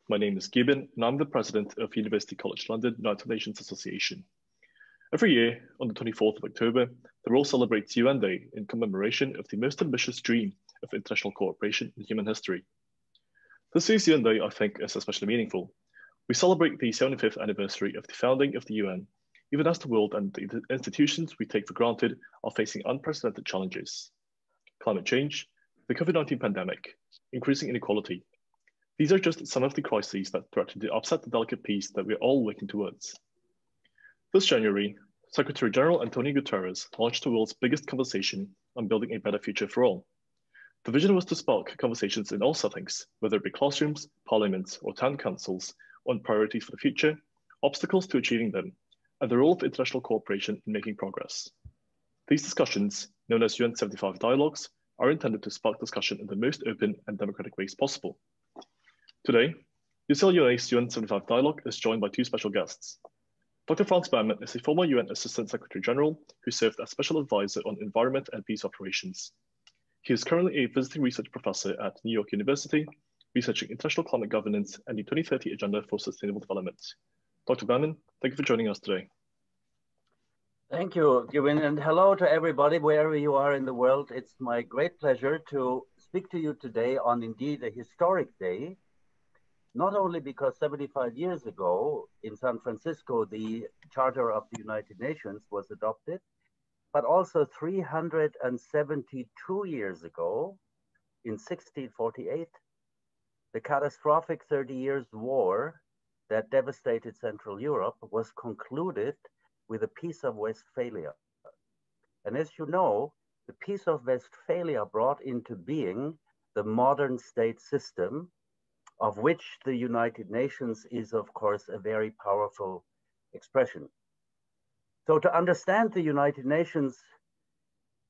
My name is Gyubin, and I'm the president of University College London United Nations Association. Every year, on the 24th of October, the world celebrates UN Day in commemoration of the most ambitious dream of international cooperation in human history. This year's UN Day, I think, is especially meaningful. We celebrate the 75th anniversary of the founding of the UN, even as the world and the institutions we take for granted are facing unprecedented challenges. Climate change, the COVID-19 pandemic, increasing inequality. These are just some of the crises that threaten to upset the delicate peace that we're all working towards. This January, Secretary General Antonio Guterres launched the world's biggest conversation on building a better future for all. The vision was to spark conversations in all settings, whether it be classrooms, parliaments, or town councils, on priorities for the future, obstacles to achieving them, and the role of international cooperation in making progress. These discussions, known as UN 75 dialogues, are intended to spark discussion in the most open and democratic ways possible. Today, UCLUNA's UN 75 dialogue is joined by two special guests. Dr. Franz Baumann is a former UN Assistant Secretary General who served as Special Advisor on Environment and Peace Operations. He is currently a visiting research professor at New York University, researching international climate governance and the 2030 Agenda for Sustainable Development. Dr. Baumann, thank you for joining us today. Thank you, Gyubin, and hello to everybody, wherever you are in the world. It's my great pleasure to speak to you today on indeed a historic day, not only because 75 years ago in San Francisco, the Charter of the United Nations was adopted, but also 372 years ago, in 1648, the catastrophic 30 Years' War that devastated Central Europe was concluded with the Peace of Westphalia. And as you know, the Peace of Westphalia brought into being the modern state system, of which the United Nations is, of course, a very powerful expression. So to understand the United Nations,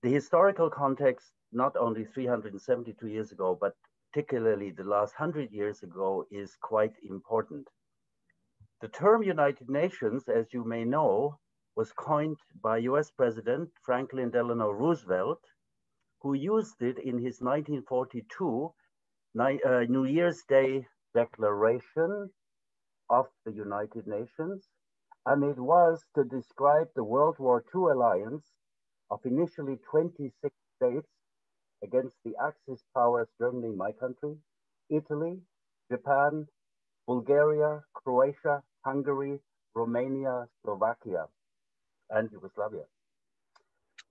the historical context, not only 372 years ago, but particularly the last 100 years ago, is quite important. The term United Nations, as you may know, was coined by US President Franklin Delano Roosevelt, who used it in his 1942 New Year's Day Declaration of the United Nations, and it was to describe the World War II alliance of initially 26 states against the Axis powers, Germany, my country, Italy, Japan, Bulgaria, Croatia, Hungary, Romania, Slovakia, and Yugoslavia.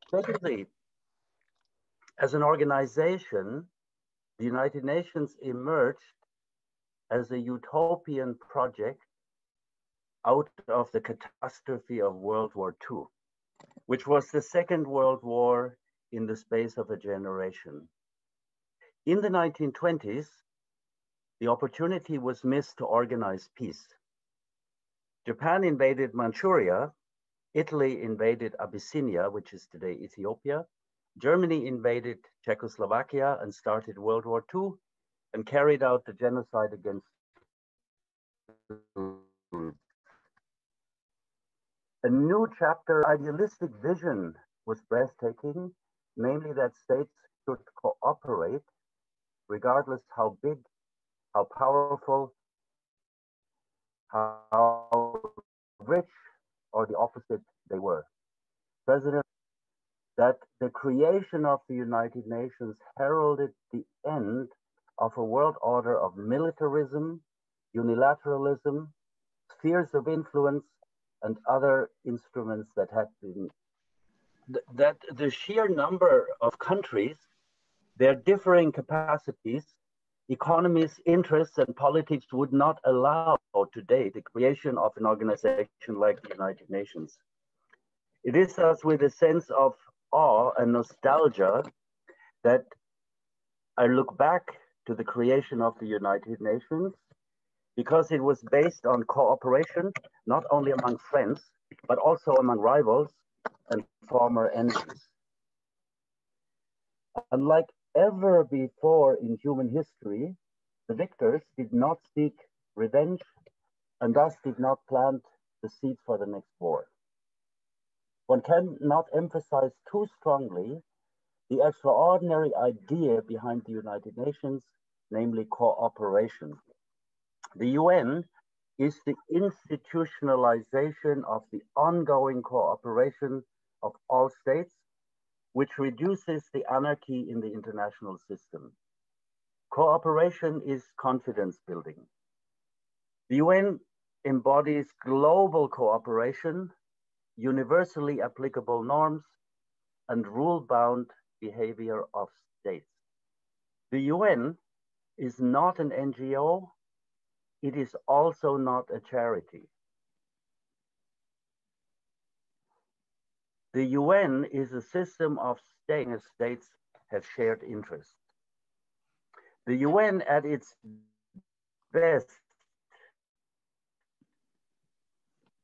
Secondly, as an organization, the United Nations emerged as a utopian project out of the catastrophe of World War II, which was the Second World War in the space of a generation. In the 1920s, the opportunity was missed to organize peace. Japan invaded Manchuria, Italy invaded Abyssinia, which is today Ethiopia, Germany invaded Czechoslovakia and started World War II and carried out the genocide against a new chapter. Idealistic vision was breathtaking, namely that states should cooperate regardless how big, how powerful, how rich, or the opposite they were. President that the creation of the United Nations heralded the end of a world order of militarism, unilateralism, spheres of influence, and other instruments that had been, that the sheer number of countries, their differing capacities, economies, interests, and politics would not allow today the creation of an organization like the United Nations. It is thus with a sense of awe and nostalgia that I look back to the creation of the United Nations, because it was based on cooperation, not only among friends, but also among rivals and former enemies. Unlike ever before in human history, the victors did not seek revenge and thus did not plant the seeds for the next war. One cannot emphasize too strongly the extraordinary idea behind the United Nations, namely cooperation. The UN is the institutionalization of the ongoing cooperation of all states, which reduces the anarchy in the international system. Cooperation is confidence building. The UN embodies global cooperation, universally applicable norms, and rule-bound behavior of states. The UN is not an NGO. It is also not a charity. The UN is a system of states have shared interests. The UN at its best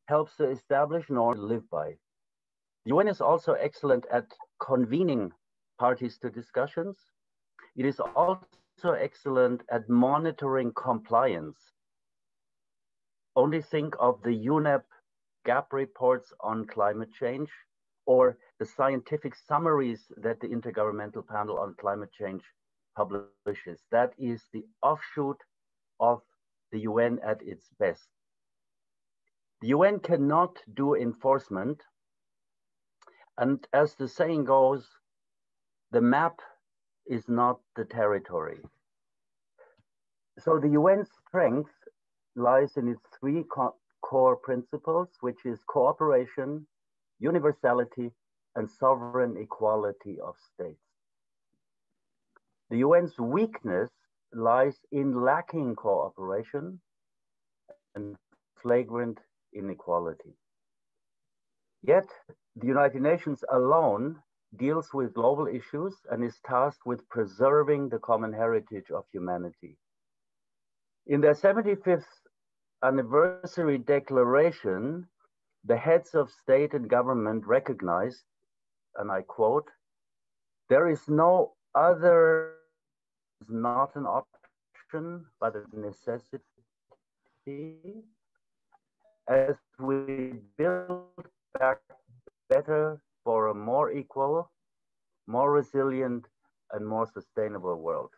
helps to establish norms to live by. The UN is also excellent at convening parties to discussions. It is also excellent at monitoring compliance. Only think of the UNEP gap reports on climate change, or the scientific summaries that the Intergovernmental Panel on Climate Change publishes. That is the offshoot of the UN at its best. The UN cannot do enforcement, and as the saying goes, the map is not the territory. So the UN's strength lies in its three core principles, which is cooperation, universality, and sovereign equality of states. The UN's weakness lies in lacking cooperation and flagrant inequality. Yet, the United Nations alone deals with global issues and is tasked with preserving the common heritage of humanity. In their 75th anniversary declaration, the heads of state and government recognized, and I quote, "There is no other, not an option, but a necessity as we build back better for a more equal, more resilient, and more sustainable world."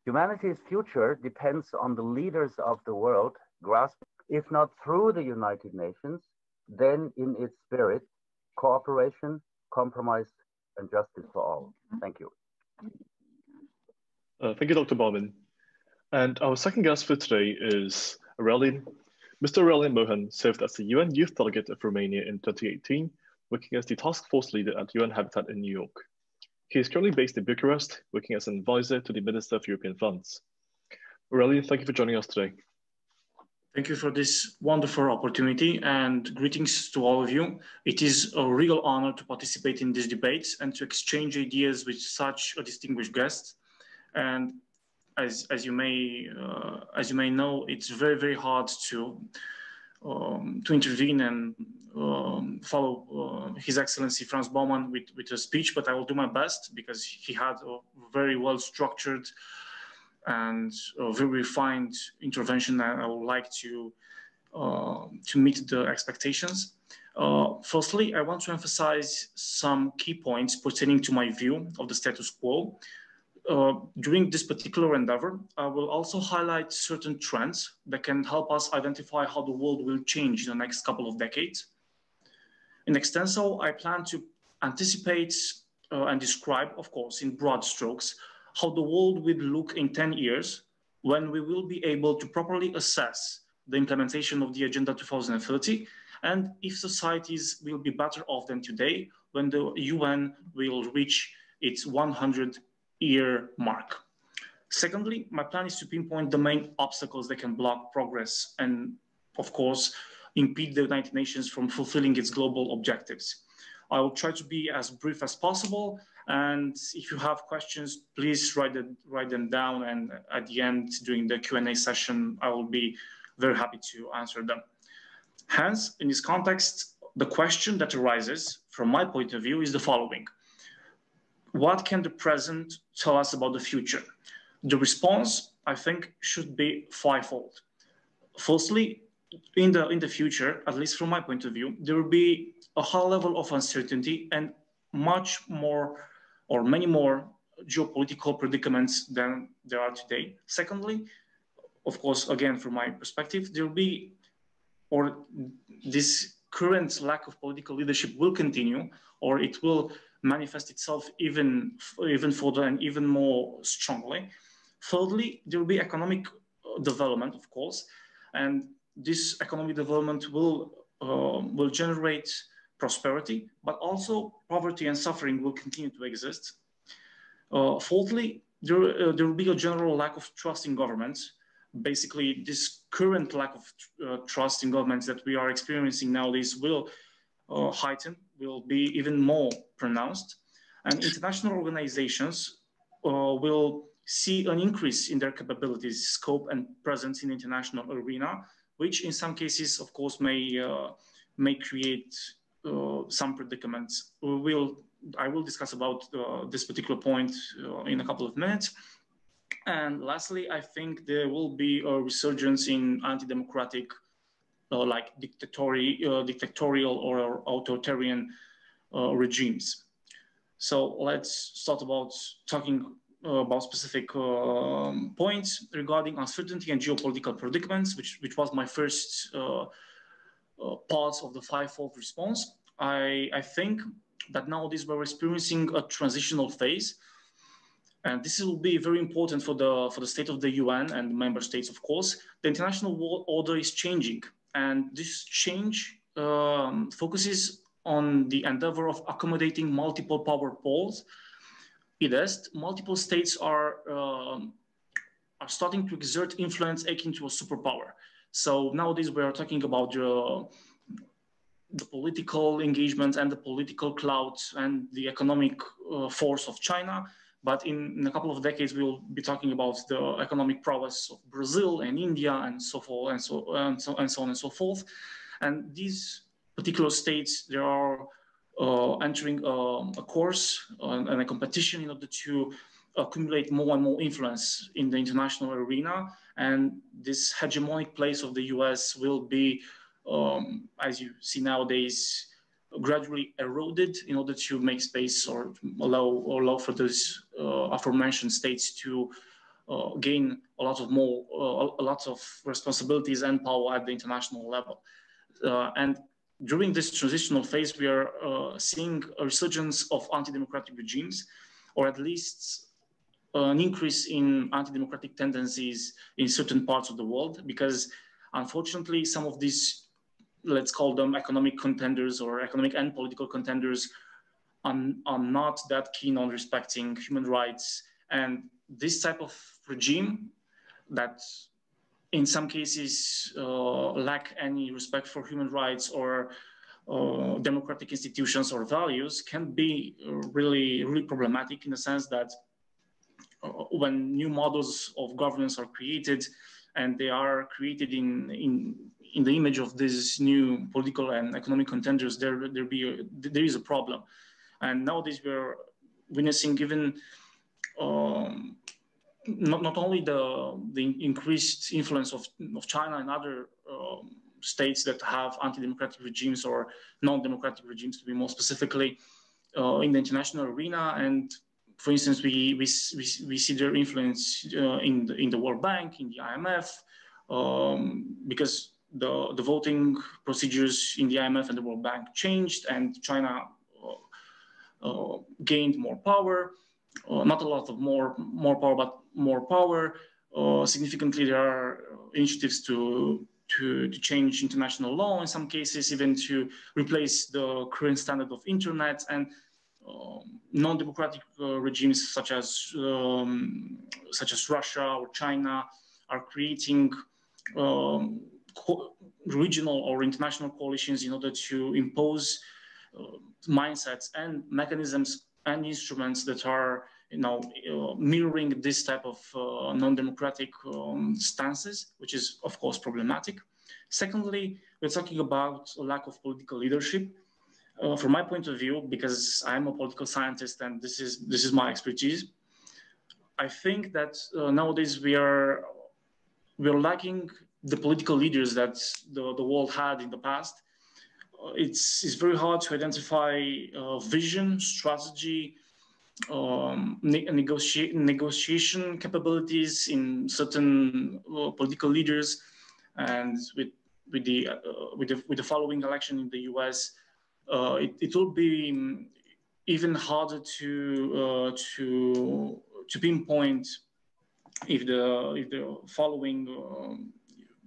Humanity's future depends on the leaders of the world grasping, if not through the United Nations, then in its spirit, cooperation, compromise, and justice for all. Thank you. Thank you, Dr. Baumann. And our second guest for today is Aurelian. Mr. Aurelian Mohan served as the UN Youth Delegate of Romania in 2018, working as the task force leader at UN Habitat in New York. He is currently based in Bucharest, working as an advisor to the Minister of European Funds. Aurelian, thank you for joining us today. Thank you for this wonderful opportunity, and greetings to all of you. It is a real honor to participate in this debate and to exchange ideas with such a distinguished guest. And as you may know, it's very, very hard to intervene and follow His Excellency Franz Baumann with a speech, but I will do my best because he had a very well structured and a very refined intervention, and I would like to meet the expectations. Firstly, I want to emphasize some key points pertaining to my view of the status quo. During this particular endeavor, I will also highlight certain trends that can help us identify how the world will change in the next couple of decades. In extenso, I plan to anticipate and describe, of course, in broad strokes, how the world will look in 10 years when we will be able to properly assess the implementation of the Agenda 2030, and if societies will be better off than today when the UN will reach its 100-year mark. Secondly, my plan is to pinpoint the main obstacles that can block progress and, of course, impede the United Nations from fulfilling its global objectives. I will try to be as brief as possible, and if you have questions, please write them down, and at the end, during the Q&A session, I will be very happy to answer them. Hence, in this context, the question that arises from my point of view is the following. What can the present tell us about the future? The response, I think, should be fivefold. Firstly, in the future, at least from my point of view, there will be a high level of uncertainty and much more or many more geopolitical predicaments than there are today. Secondly, of course, again, from my perspective, there will be, or this current lack of political leadership will continue, or it will manifest itself even further and even more strongly. Thirdly, there will be economic development, of course, and this economic development will generate prosperity, but also poverty and suffering will continue to exist. Fourthly, there will be a general lack of trust in governments. Basically, this current lack of trust in governments that we are experiencing nowadays will heighten, will be even more pronounced. And international organizations will see an increase in their capabilities, scope, and presence in the international arena, which in some cases, of course, may create some predicaments. I will discuss about this particular point in a couple of minutes. And lastly, I think there will be a resurgence in anti-democratic, like dictatorial or authoritarian regimes. So let's start about talking about specific points regarding uncertainty and geopolitical predicaments, which was my first part of the fivefold response. I think that nowadays we're experiencing a transitional phase, and this will be very important for the state of the UN and member states, of course. The international world order is changing, and this change focuses on the endeavor of accommodating multiple power poles. Multiple states are starting to exert influence akin to a superpower. So nowadays we are talking about the political engagement and the political clout and the economic force of China. But in a couple of decades, we will be talking about the economic prowess of Brazil and India and so forth and so on and so forth. And these particular states, they are entering a course and a competition in order to accumulate more and more influence in the international arena. And this hegemonic place of the US will be, as you see nowadays, gradually eroded in order to make space or allow for those aforementioned states to gain a lot of responsibilities and power at the international level. And during this transitional phase, we are seeing a resurgence of anti-democratic regimes, or at least an increase in anti-democratic tendencies in certain parts of the world, because unfortunately, some of these, let's call them economic contenders or economic and political contenders, are not that keen on respecting human rights. And this type of regime that in some cases lack any respect for human rights or democratic institutions or values can be really, really problematic, in the sense that when new models of governance are created, and they are created in the image of these new political and economic contenders, there is a problem. And nowadays we're witnessing even not only the increased influence of China and other states that have anti-democratic regimes or non-democratic regimes, to be more specifically, in the international arena. And for instance, we see their influence in the World Bank, in the IMF, because the voting procedures in the IMF and the World Bank changed, and China gained more power. Not a lot of more power, but more power. Significantly, there are initiatives to change international law in some cases, even to replace the current standard of internet. And non-democratic regimes such as Russia or China are creating regional or international coalitions in order to impose mindsets and mechanisms and instruments that are, mirroring this type of non-democratic stances, which is of course problematic. Secondly, we're talking about a lack of political leadership. From my point of view, because I'm a political scientist and this is my expertise, I think that nowadays we're lacking the political leaders that the world had in the past. It's very hard to identify vision, strategy, negotiation capabilities in certain political leaders, and with the following election in the US, it will be even harder to pinpoint if the following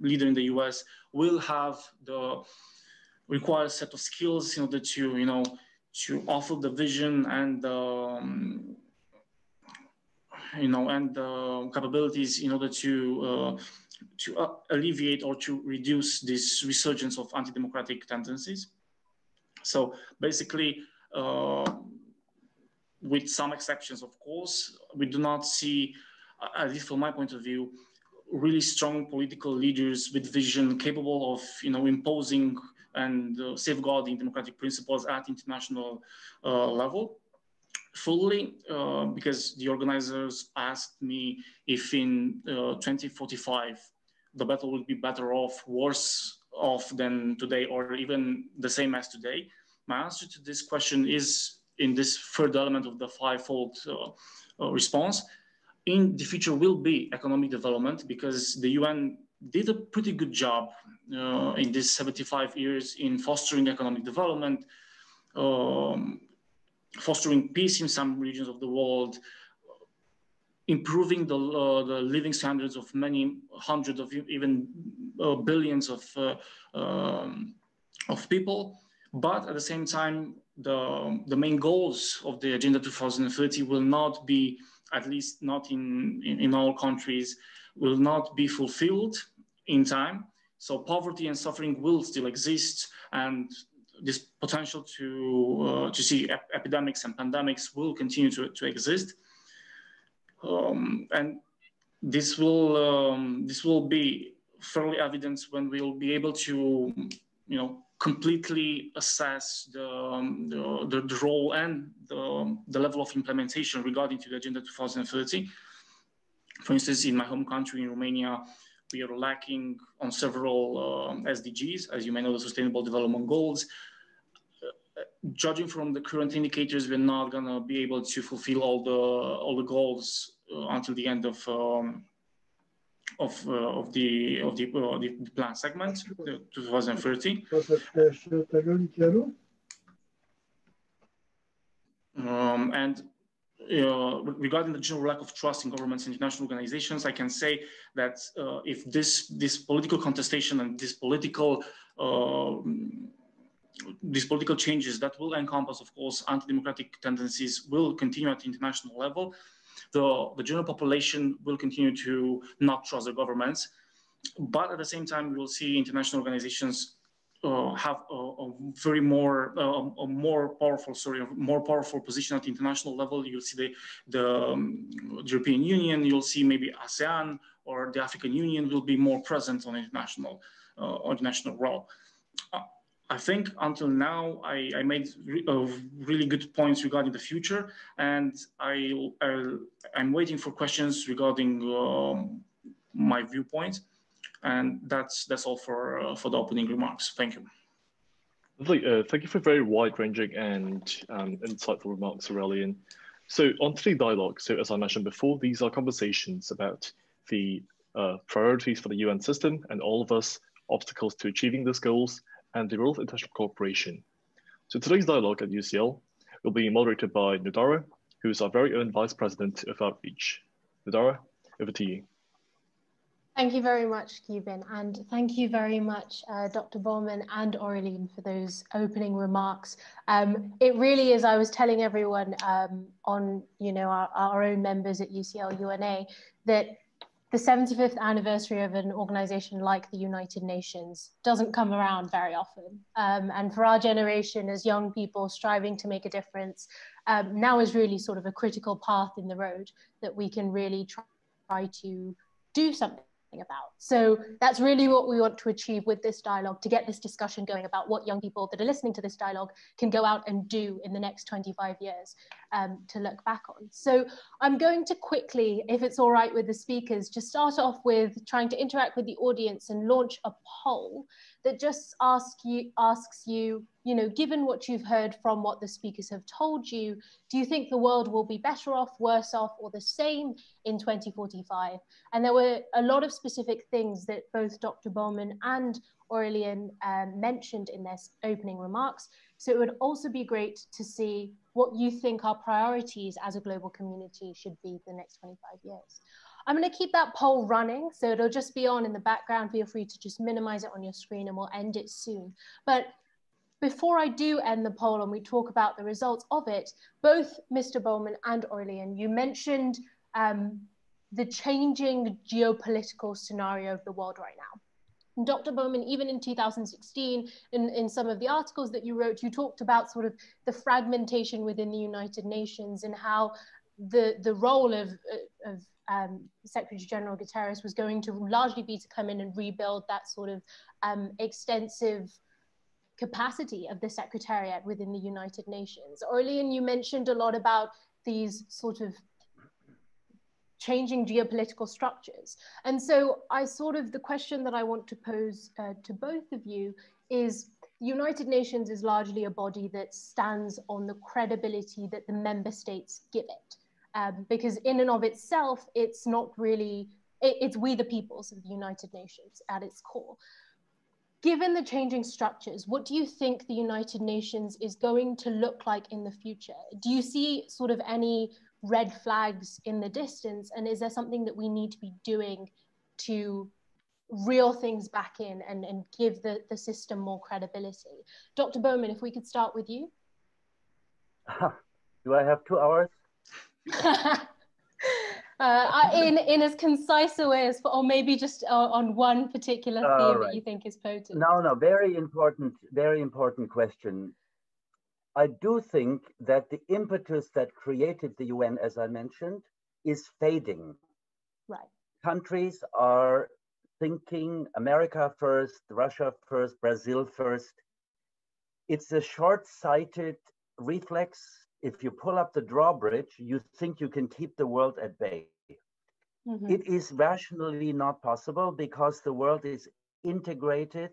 leader in the US will have the required set of skills in order to to offer the vision and capabilities in order to alleviate or to reduce this resurgence of anti-democratic tendencies. So basically, with some exceptions, of course, we do not see, at least from my point of view, really strong political leaders with vision capable of imposing and safeguarding democratic principles at international level fully, because the organizers asked me if in 2045 the battle would be better off, worse off than today, or even the same as today. My answer to this question is in this third element of the fivefold response. In the future will be economic development, because the UN did a pretty good job in these 75 years in fostering economic development, fostering peace in some regions of the world, improving the living standards of many hundreds of even billions of people. But at the same time, the main goals of the Agenda 2030 will not be, at least not in all countries, will not be fulfilled in time. So poverty and suffering will still exist, and this potential to see epidemics and pandemics will continue to exist. And this will be fairly evident when we will be able to, completely assess the role and the level of implementation regarding to the Agenda 2030. For instance, in my home country, in Romania, we are lacking on several SDGs, as you may know, the Sustainable Development Goals. Judging from the current indicators, we're not going to be able to fulfill all the goals until the end of the plan segment, 2030. And regarding the general lack of trust in governments and international organizations, I can say that if this political contestation and these political changes that will encompass, of course, anti-democratic tendencies will continue at the international level, the general population will continue to not trust the governments. But at the same time, we will see international organizations have a more powerful position at the international level. You'll see the European Union, you'll see maybe ASEAN or the African Union will be more present on international role. I think until now, I made really good points regarding the future, and I'm waiting for questions regarding my viewpoint, and that's all for the opening remarks. Thank you. Thank you for very wide-ranging and insightful remarks, Aurelian. So on today's dialogue, so as I mentioned before, these are conversations about the priorities for the UN system and all of us, obstacles to achieving these goals, and the role of international cooperation. So today's dialogue at UCL will be moderated by Nudhara, who is our very own Vice President of Outreach. Nudhara, over to you. Thank you very much, Gyubin, and thank you very much, Dr. Baumann and Aurelian, for those opening remarks. It really is, I was telling everyone on our own members at UCLUNA that the 75th anniversary of an organization like the United Nations doesn't come around very often. And for our generation as young people striving to make a difference, now is really sort of a critical path in the road that we can really try to do something about. So that's really what we want to achieve with this dialogue, to get this discussion going about what young people that are listening to this dialogue can go out and do in the next 25 years to look back on. So I'm going to quickly, if it's all right with the speakers, just start off with trying to interact with the audience and launch a poll that just asks you, you know, given what you've heard from what the speakers have told you, do you think the world will be better off, worse off, or the same in 2045? And there were a lot of specific things that both Dr. Baumann and Aurelian mentioned in their opening remarks. So it would also be great to see what you think our priorities as a global community should be for the next 25 years. I'm going to keep that poll running, so it'll just be on in the background. Feel free to just minimize it on your screen and we'll end it soon. But before I do end the poll and we talk about the results of it, both Mr. Baumann and Aurelian, you mentioned the changing geopolitical scenario of the world right now. And Dr. Baumann, even in 2016, in some of the articles that you wrote, you talked about sort of the fragmentation within the United Nations and how the role of Secretary General Guterres was going to largely be to come in and rebuild that sort of extensive capacity of the Secretariat within the United Nations. Aurelian, you mentioned a lot about these sort of changing geopolitical structures. And so the question that I want to pose to both of you is, the United Nations is largely a body that stands on the credibility that the member states give it. Because in and of itself, it's not really, it's we the peoples of the United Nations at its core. Given the changing structures, what do you think the United Nations is going to look like in the future? Do you see sort of any red flags in the distance? And is there something that we need to be doing to reel things back in and give the system more credibility? Dr. Baumann, if we could start with you. Do I have 2 hours? In as concise a way as, or maybe just on one particular theme that you think is potent. No, very important question. I do think that the impetus that created the UN, as I mentioned, is fading. Right. Countries are thinking America first, Russia first, Brazil first. It's a short-sighted reflex. If you pull up the drawbridge, you think you can keep the world at bay. Mm-hmm. It is rationally not possible because the world is integrated,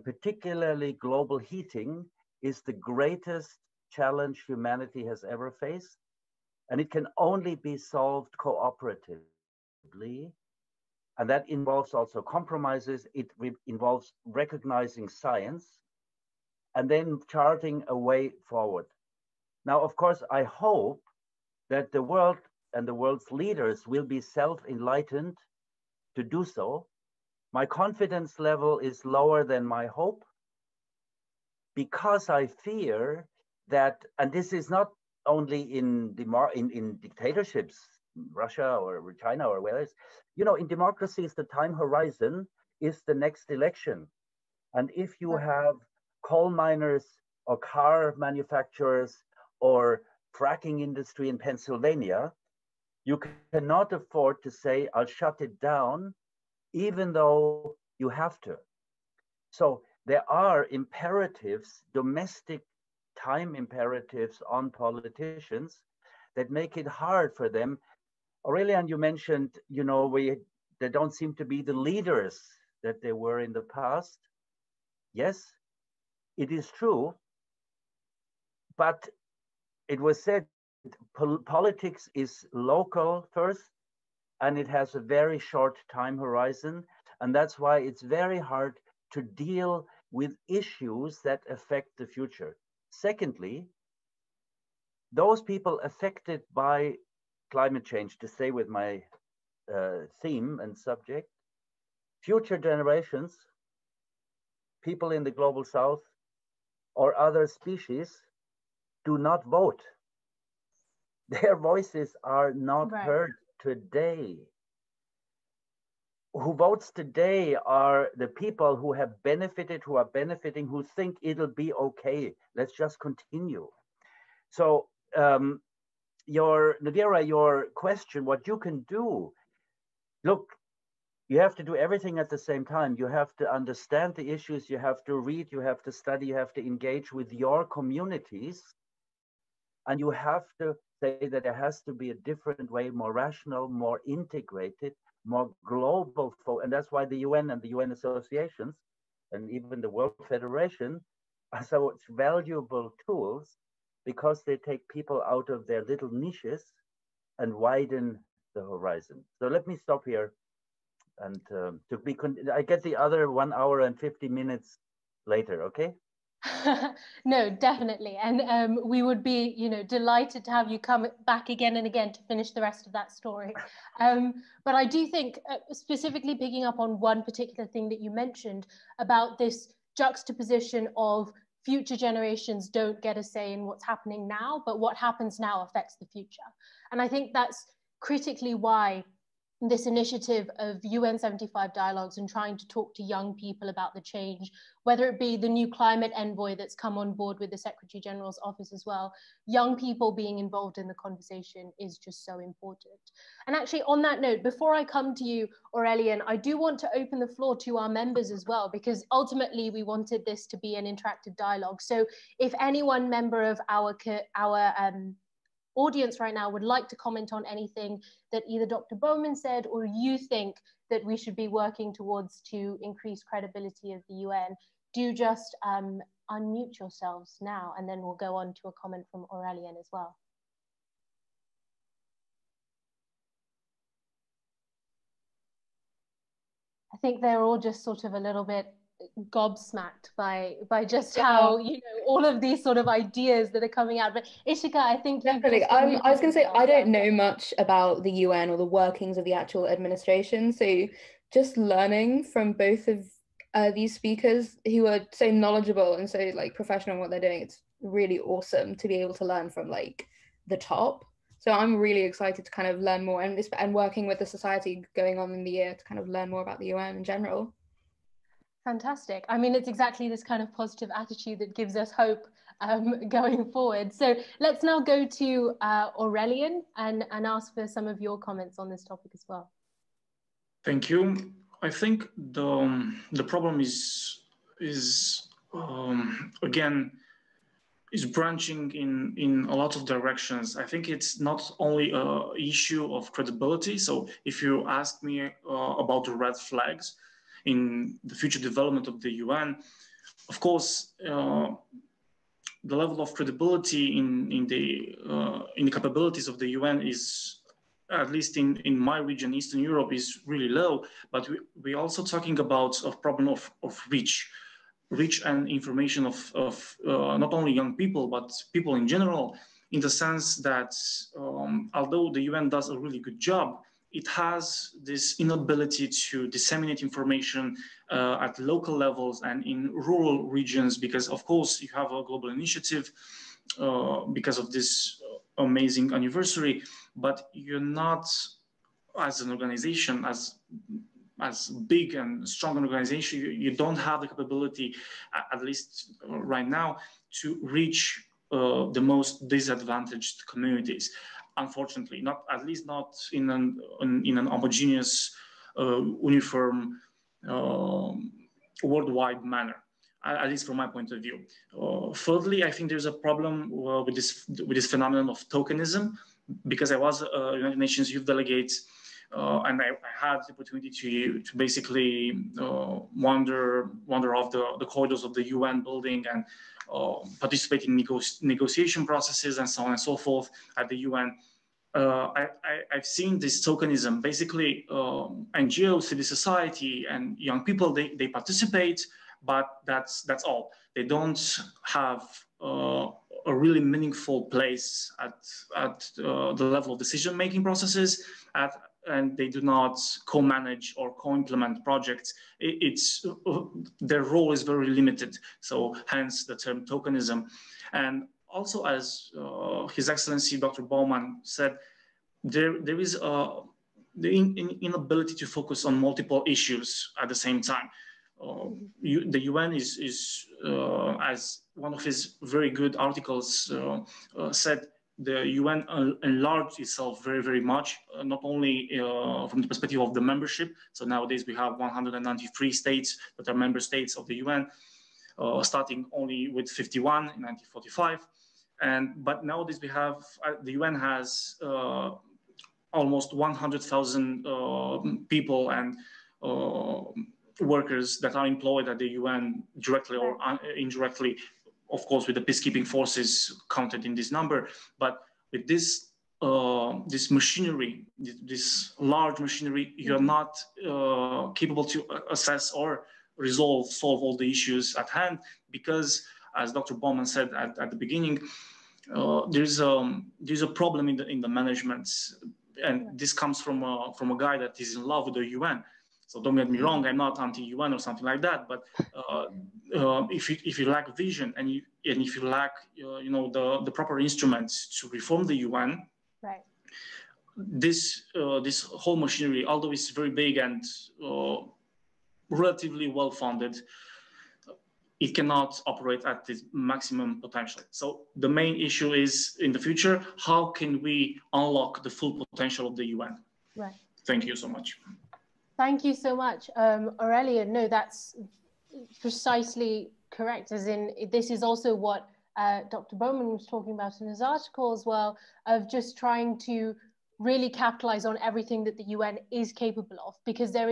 particularly global heating is the greatest challenge humanity has ever faced. And it can only be solved cooperatively. And that involves also compromises. It involves recognizing science and then charting a way forward. Now, of course, I hope that the world and the world's leaders will be self-enlightened to do so. My confidence level is lower than my hope because I fear that, and this is not only in dictatorships, Russia or China or where else, you know, in democracies, the time horizon is the next election. And if you have coal miners or car manufacturers or fracking industry in Pennsylvania, you cannot afford to say, I'll shut it down, even though you have to. So there are imperatives, domestic time imperatives on politicians that make it hard for them. Aurelian, you mentioned, you know, they don't seem to be the leaders that they were in the past. Yes, it is true. But it was said politics is local first, and it has a very short time horizon. And that's why it's very hard to deal with issues that affect the future. Secondly, those people affected by climate change, to stay with my theme and subject, future generations, people in the global south or other species do not vote. Their voices are not heard today. Who votes today are the people who have benefited, who are benefiting, who think it'll be okay. Let's just continue. So Nudhara, your question, what you can do, look, you have to do everything at the same time. You have to understand the issues, you have to read, you have to study, you have to engage with your communities, and you have to say that there has to be a different way, more rational, more integrated, more global, and that's why the UN and the UN associations and even the World Federation such valuable tools because they take people out of their little niches and widen the horizon. So let me stop here. And I get the other 1 hour and 50 minutes later, okay? No, definitely. And we would be, delighted to have you come back again and again to finish the rest of that story. But I do think, specifically picking up on one particular thing that you mentioned about this juxtaposition of future generations don't get a say in what's happening now, but what happens now affects the future. And I think that's critically why this initiative of UN 75 dialogues and trying to talk to young people about the change, whether it be the new climate envoy that's come on board with the Secretary General's office as well, young people being involved in the conversation is just so important. And actually on that note, before I come to you, Aurelian, I do want to open the floor to our members as well, because ultimately we wanted this to be an interactive dialogue. So if anyone member of our audience right now would like to comment on anything that either Dr. Baumann said or you think that we should be working towards to increase credibility of the UN, do just unmute yourselves now, and then we'll go on to a comment from Aurelian as well. I think they're all just sort of a little bit gobsmacked by just how all of these sort of ideas that are coming out. But Ishika, I think definitely. I was going to say I don't know much about the UN or the workings of the actual administration, so just learning from both of these speakers who are so knowledgeable and so professional in what they're doing, it's really awesome to be able to learn from the top. So I'm really excited to kind of learn more, and working with the society going on in the year to kind of learn more about the UN in general. Fantastic. I mean, it's exactly this kind of positive attitude that gives us hope going forward. So let's now go to Aurelian and ask for some of your comments on this topic as well. Thank you. I think the problem is again, is branching in a lot of directions. I think it's not only an issue of credibility. So if you ask me about the red flags in the future development of the UN, of course, the level of credibility in the capabilities of the UN is, at least in my region, Eastern Europe, is really low. But we're also talking about a problem of reach and information of not only young people, but people in general, in the sense that although the UN does a really good job, it has this inability to disseminate information at local levels and in rural regions, because of course you have a global initiative because of this amazing anniversary, but you're not, as an organization, as big and strong an organization, you don't have the capability, at least right now, to reach the most disadvantaged communities. Unfortunately, at least not in an homogeneous, uniform, worldwide manner, at least from my point of view. Thirdly, I think there's a problem with this phenomenon of tokenism, because I was a United Nations Youth Delegate, and I had the opportunity to basically wander off the corridors of the UN building and participate in negotiation processes and so on and so forth at the UN. I've seen this tokenism. Basically, NGOs, civil society, and young people, they participate, but that's all. They don't have a really meaningful place at the level of decision-making processes, and they do not co-manage or co-implement projects. Their role is very limited. So hence the term tokenism. And also, as His Excellency Dr. Baumann said, there is the inability to focus on multiple issues at the same time. The UN is as one of his very good articles said, the UN enlarged itself very, very much, not only from the perspective of the membership. So nowadays we have 193 states that are member states of the UN, starting only with 51 in 1945. But nowadays we have, the UN has almost 100,000 people and workers that are employed at the UN directly or indirectly of course, with the peacekeeping forces counted in this number, but with this this machinery, this large machinery, you're not capable to assess or solve all the issues at hand, because, as Dr. Baumann said at the beginning, there's a problem in the management, and this comes from a guy that is in love with the UN. So don't get me wrong, I'm not anti-UN or something like that, but if you lack vision and if you lack the proper instruments to reform the UN, right, this whole machinery, although it's very big and relatively well funded, it cannot operate at its maximum potential. So the main issue is, in the future, how can we unlock the full potential of the UN? Right. Thank you so much. Thank you so much, Aurelian. No, that's precisely correct. As in, this is also what Dr. Baumann was talking about in his article as well, of just trying to really capitalize on everything that the UN is capable of, because there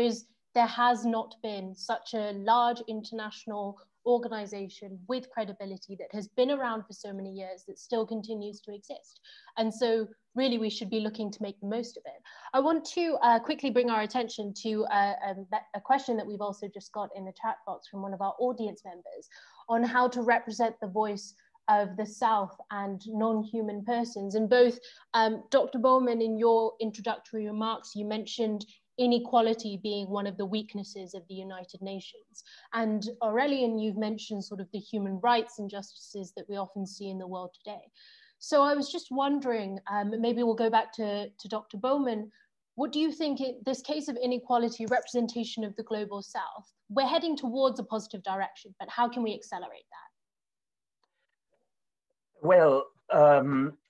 has not been such a large international organization with credibility that has been around for so many years that still continues to exist. And so really we should be looking to make the most of it. I want to quickly bring our attention to a question that we've also just got in the chat box from one of our audience members on how to represent the voice of the South and non-human persons. And both Dr. Baumann, in your introductory remarks, you mentioned inequality being one of the weaknesses of the United Nations. And Aurelian, you've mentioned sort of the human rights injustices that we often see in the world today. So I was just wondering, maybe we'll go back to Dr. Baumann, what do you think this case of inequality, representation of the global South, we're heading towards a positive direction, but how can we accelerate that? Well,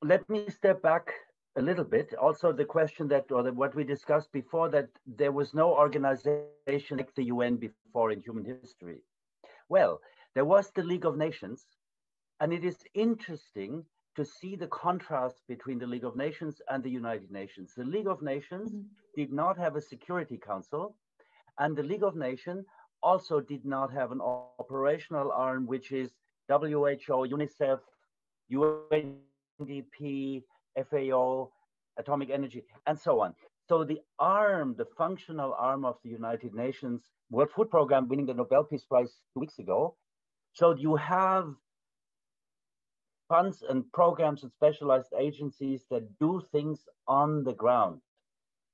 let me step back a little bit. Also, the question what we discussed before, that there was no organization like the UN before in human history. Well, there was the League of Nations, and it is interesting to see the contrast between the League of Nations and the United Nations. The League of Nations did not have a Security Council, and the League of Nations also did not have an operational arm, which is WHO, UNICEF, UNDP, FAO, Atomic Energy, and so on. So the functional arm of the United Nations World Food Program, winning the Nobel Peace Prize 2 weeks ago, so you have funds and programs and specialized agencies that do things on the ground.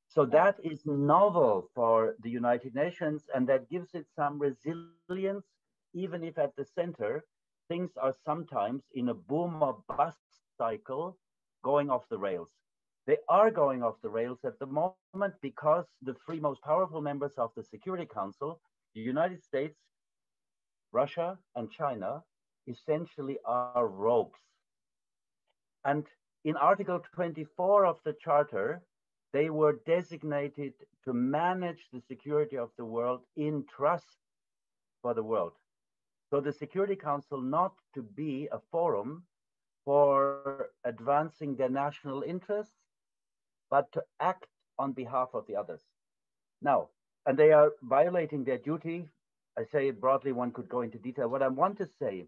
So that is novel for the United Nations, and that gives it some resilience, even if at the center, things are sometimes in a boom or bust cycle going off the rails. They are going off the rails at the moment because the three most powerful members of the Security Council, the United States, Russia, and China, essentially are rogues. And in Article 24 of the Charter, they were designated to manage the security of the world in trust for the world. So the Security Council not to be a forum for advancing their national interests, but to act on behalf of the others. Now, and they are violating their duty. I say it broadly, one could go into detail. What I want to say,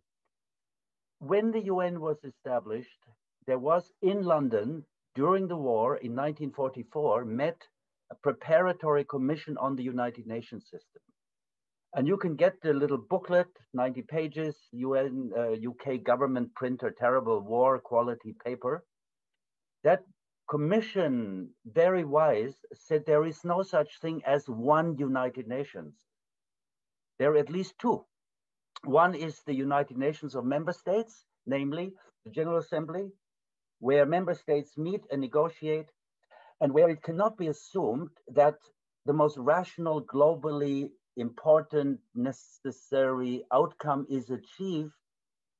when the UN was established, there was in London during the war in 1944, met a preparatory commission on the United Nations system. And you can get the little booklet, 90 pages, UN, UK government printer, terrible war quality paper. That commission, very wise, said there is no such thing as one United Nations. There are at least two. One is the United Nations of member states, namely the General Assembly, where member states meet and negotiate, and where it cannot be assumed that the most rational, globally important, necessary outcome is achieved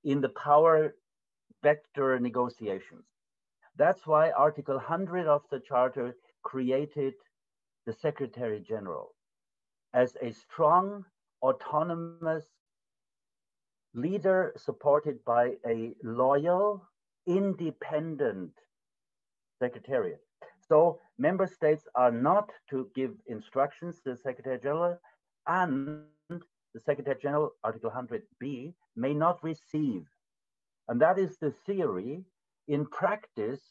in the power vector negotiations. That's why Article 100 of the Charter created the Secretary General as a strong, autonomous leader supported by a loyal, independent secretariat. So member states are not to give instructions to the Secretary General, and the Secretary General, Article 100B, may not receive And that is the theory. In practice,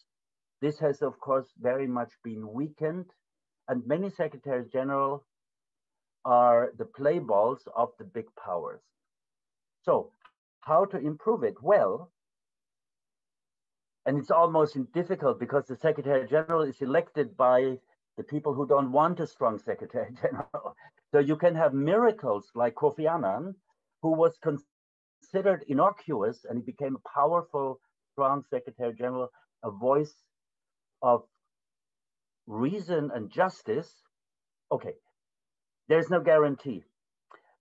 this has, of course, very much been weakened, and many secretaries general are the play balls of the big powers. So how to improve it? Well, and it's almost difficult because the Secretary General is elected by the people who don't want a strong Secretary General. So you can have miracles like Kofi Annan, who was considered innocuous, and he became a powerful, strong Secretary General, a voice of reason and justice. Okay, there's no guarantee.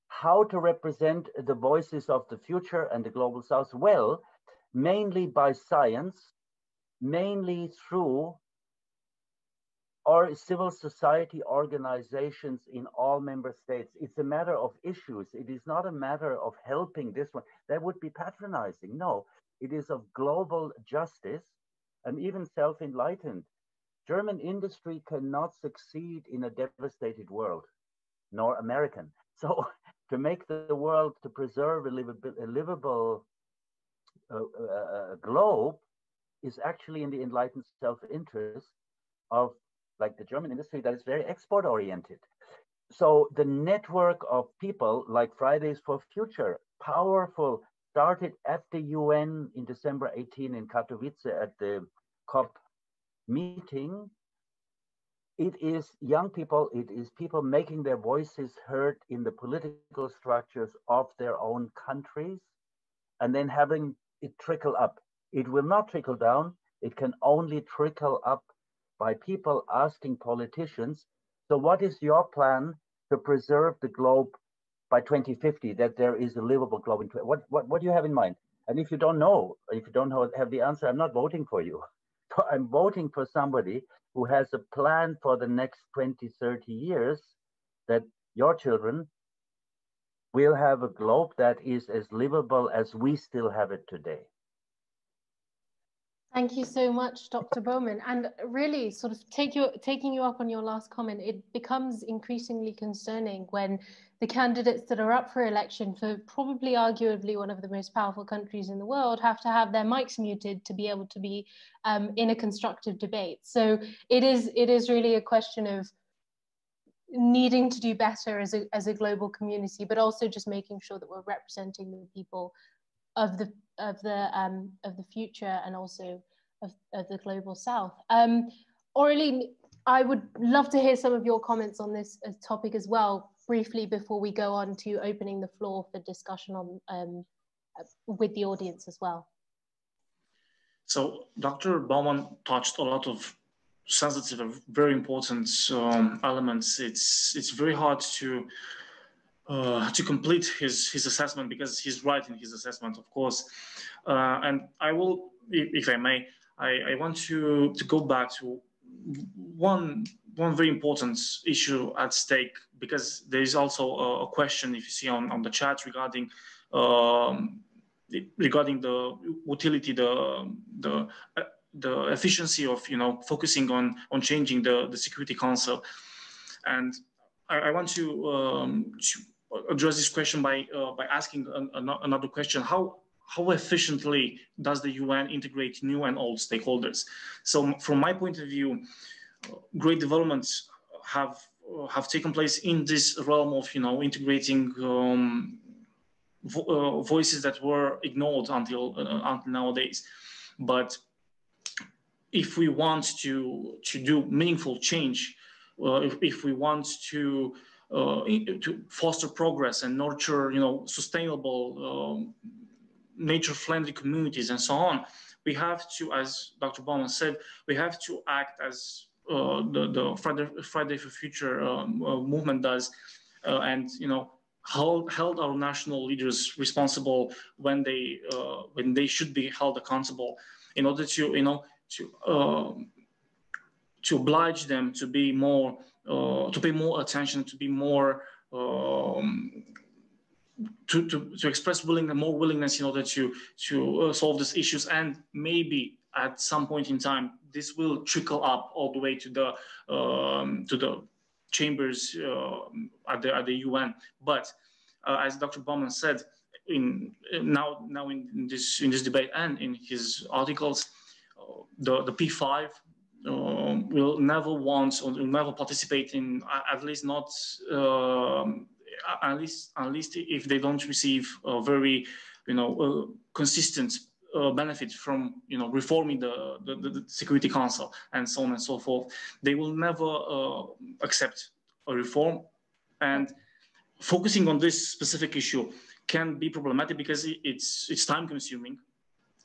How to represent the voices of the future and the global South? Well, mainly by science, mainly through or civil society organizations in all member states. It's a matter of issues. It is not a matter of helping this one. That would be patronizing. No, it is of global justice and even self-enlightened. German industry cannot succeed in a devastated world, nor American. So to make the world, to preserve a livable globe is actually in the enlightened self-interest of, like, the German industry that is very export-oriented. So the network of people like Fridays for Future, powerful, started at the UN in December 18 in Katowice at the COP meeting. It is young people, it is people making their voices heard in the political structures of their own countries, and then having it trickle up. It will not trickle down, it can only trickle up by people asking politicians, so what is your plan to preserve the globe by 2050, that there is a livable globe? What do you have in mind? And if you don't know, have the answer, I'm not voting for you. So I'm voting for somebody who has a plan for the next 20, 30 years, that your children will have a globe that is as livable as we still have it today. Thank you so much, Dr. Baumann. And really, sort of taking you up on your last comment, it becomes increasingly concerning when the candidates that are up for election for probably arguably one of the most powerful countries in the world have to have their mics muted to be able to be in a constructive debate. So it is really a question of needing to do better as a global community, but also just making sure that we're representing the people of the future and also of the global South. Aurelian, I would love to hear some of your comments on this topic as well, briefly, before we go on to opening the floor for discussion on with the audience as well. So Dr. Baumann touched a lot of sensitive, very important elements. It's very hard to complete his assessment, because he's right in his assessment, of course. And I will, if I may, I want to go back to one very important issue at stake, because there is also a question, if you see on the chat, regarding the utility, the efficiency of focusing on changing the Security Council. And I want to address this question by asking another question: how efficiently does the UN integrate new and old stakeholders? So from my point of view, great developments have taken place in this realm of integrating voices that were ignored until nowadays. But if we want to do meaningful change, if we want to foster progress and nurture, sustainable, nature-friendly communities and so on, we have to, as Dr. Baumann said, we have to act as the Friday for Future movement does, and held our national leaders responsible when they should be held accountable, in order to to oblige them to be more, to pay more attention, to be more, to express more willingness in order to solve these issues. And maybe at some point in time, this will trickle up all the way to the chambers at the UN. But as Dr. Baumann said, now in this debate and in his articles, the P5 will never want or will never participate in, at least not at least if they don't receive a very consistent benefit from reforming the Security Council and so on and so forth. They will never accept a reform, and focusing on this specific issue can be problematic because it's time consuming.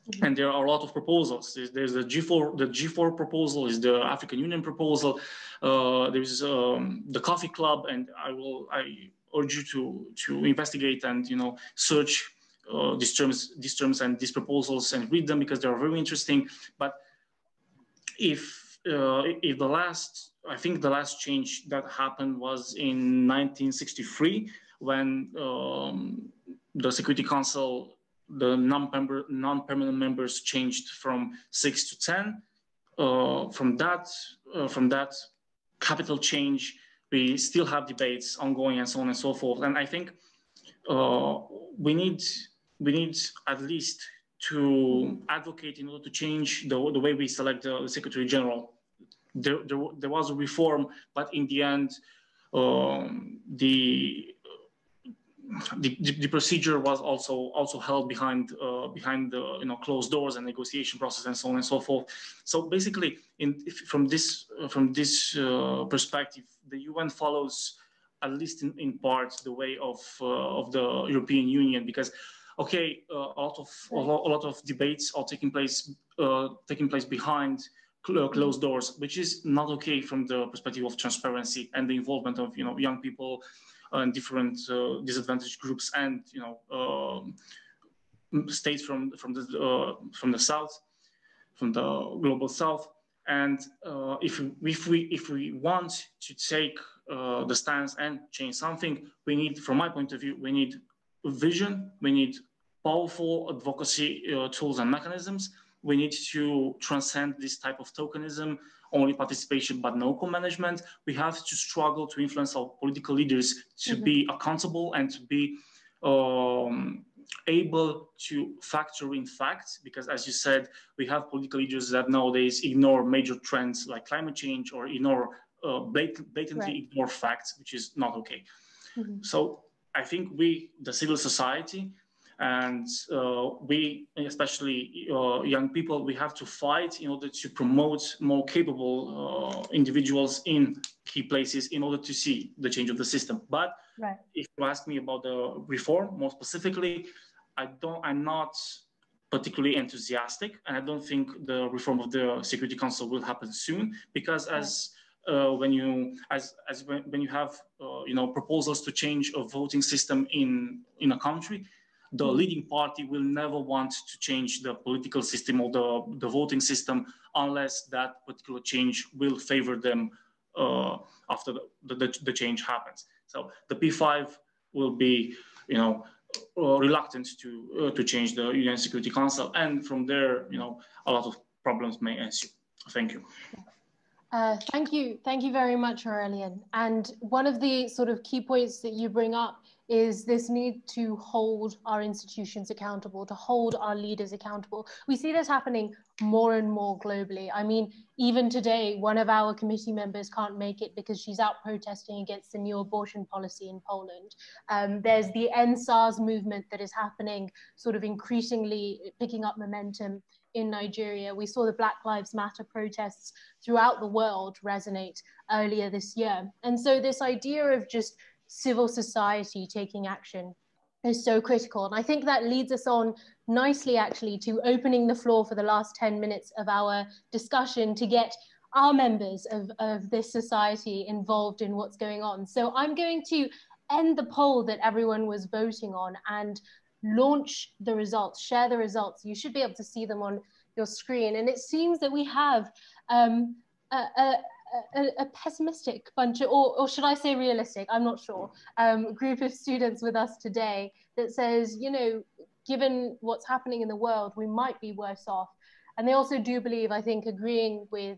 Mm-hmm. And there are a lot of proposals. There's the G4 proposal, is the African Union proposal. There's the Coffee Club, and I urge you to investigate and search these terms and these proposals and read them because they are very interesting. But if I think the last change that happened was in 1963 when the Security Council, the non-permanent members changed from 6 to 10. From that capital change, we still have debates ongoing and so on and so forth. And I think we need at least to advocate in order to change the way we select the Secretary General. There was a reform, but in the end, the procedure was also held behind the closed doors and negotiation process and so on and so forth. So basically, from this perspective, the UN follows, at least in part, the way of the European Union, because okay, a lot of debates are taking place behind closed doors, which is not okay from the perspective of transparency and the involvement of young people and different disadvantaged groups and states from the south, from the global south. And if we want to take the stance and change something, we need, from my point of view, we need vision, we need powerful advocacy tools and mechanisms. We need to transcend this type of tokenism, only participation but no co-management. We have to struggle to influence our political leaders to be accountable and to be able to factor in facts, because as you said, we have political leaders that nowadays ignore major trends like climate change or blatantly ignore facts, which is not okay. So I think we, the civil society, and we, especially young people, we have to fight in order to promote more capable individuals in key places in order to see the change of the system. But if you ask me about the reform more specifically, I'm not particularly enthusiastic, and I don't think the reform of the Security Council will happen soon, because when you have proposals to change a voting system in a country, the leading party will never want to change the political system or the voting system unless that particular change will favor them after the change happens. So the P5 will be, reluctant to change the UN Security Council, and from there, a lot of problems may ensue. Thank you. Thank you very much, Aurelian. And one of the sort of key points that you bring up is this need to hold our institutions accountable, to hold our leaders accountable. We see this happening more and more globally. I mean, even today, one of our committee members can't make it because she's out protesting against the new abortion policy in Poland. There's the End SARS movement that is happening, sort of increasingly picking up momentum in Nigeria. We saw the Black Lives Matter protests throughout the world resonate earlier this year. And so this idea of just civil society taking action is so critical. And I think that leads us on nicely, actually, to opening the floor for the last 10 minutes of our discussion to get our members of this society involved in what's going on. So I'm going to end the poll that everyone was voting on and launch the results, share the results. You should be able to see them on your screen. And it seems that we have a pessimistic bunch, or should I say realistic, I'm not sure, group of students with us today that says, given what's happening in the world, we might be worse off. And they also do believe, I think, agreeing with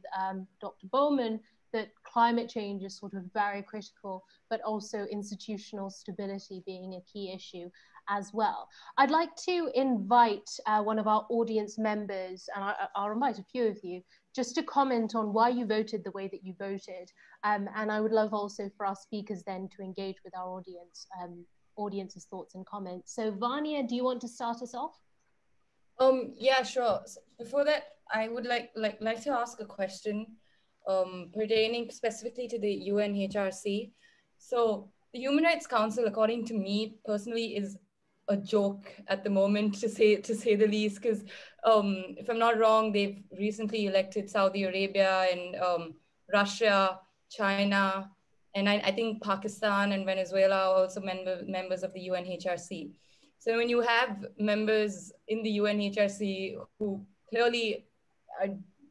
Dr. Baumann, that climate change is sort of very critical, but also institutional stability being a key issue as well. I'd like to invite one of our audience members, and I'll invite a few of you, just to comment on why you voted the way that you voted. And I would love also for our speakers then to engage with our audience's thoughts and comments. So Vanya, do you want to start us off? Yeah, sure. So before that, I would like to ask a question pertaining specifically to the UNHRC. So the Human Rights Council, according to me personally, is a joke at the moment, to say the least, because if I'm not wrong, they've recently elected Saudi Arabia and Russia, China, and I think Pakistan and Venezuela are also members of the UNHRC. So when you have members in the UNHRC who clearly